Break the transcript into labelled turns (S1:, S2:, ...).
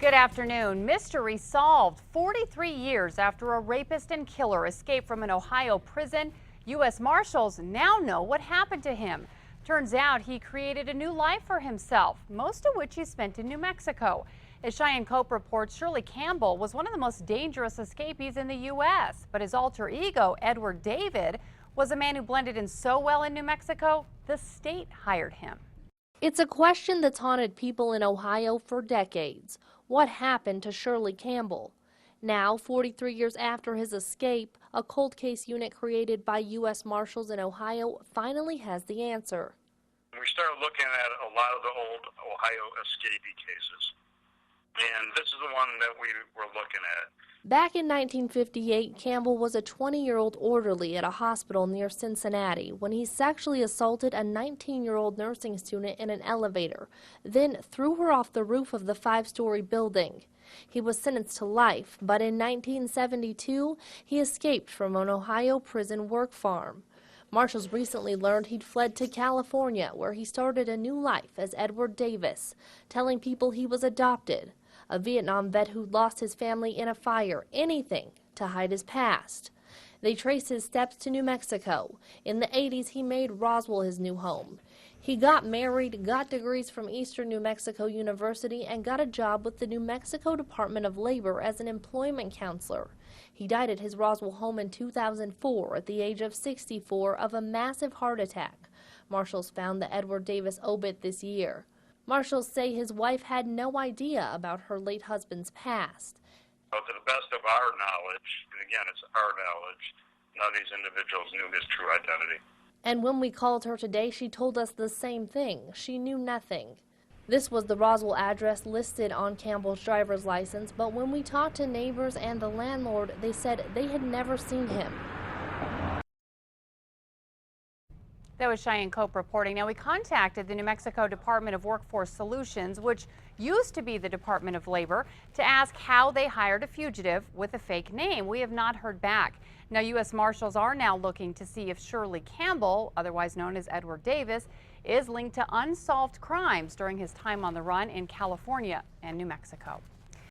S1: Good afternoon. Mystery solved 43 years after a rapist and killer escaped from an Ohio prison. U.S. Marshals now know what happened to him. Turns out he created a new life for himself, most of which he spent in New Mexico. As Cheyenne Cope reports, Shirley Campbell was one of the most dangerous escapees in the U.S., but his alter ego, Edward David, was a man who blended in so well in New Mexico, the state hired him.
S2: It's a question that's haunted people in Ohio for decades. What happened to Shirley Campbell? Now, 43 years after his escape, a cold case unit created by U.S. Marshals in Ohio finally has the answer.
S3: We started looking at a lot of the old Ohio escapee cases, and this is the one that we were looking at.
S2: Back in 1958, Campbell was a 20-year-old orderly at a hospital near Cincinnati when he sexually assaulted a 19-year-old nursing student in an elevator, then threw her off the roof of the 5-story building. He was sentenced to life, but in 1972, he escaped from an Ohio prison work farm. Marshals recently learned he'd fled to California, where he started a new life as Edward Davis, telling people he was adopted. A Vietnam vet who lost his family in a fire, anything to hide his past. They trace his steps to New Mexico. In the 80s, he made Roswell his new home. He got married, got degrees from Eastern New Mexico University, and got a job with the New Mexico Department of Labor as an employment counselor. He died at his Roswell home in 2004 at the age of 64 of a massive heart attack. Marshals found the Edward Davis obit this year. Marshals say his wife had no idea about her late husband's past.
S3: But to the best of our knowledge, and again, it's our knowledge, none of these individuals knew his true identity.
S2: And when we called her today, she told us the same thing. She knew nothing. This was the Roswell address listed on Campbell's driver's license, but when we talked to neighbors and the landlord, they said they had never seen him.
S1: That was Cheyenne Cope reporting. Now, we contacted the New Mexico Department of Workforce Solutions, which used to be the Department of Labor, to ask how they hired a fugitive with a fake name. We have not heard back. Now, U.S. Marshals are now looking to see if Shirley Campbell, otherwise known as Edward Davis, is linked to unsolved crimes during his time on the run in California and New Mexico.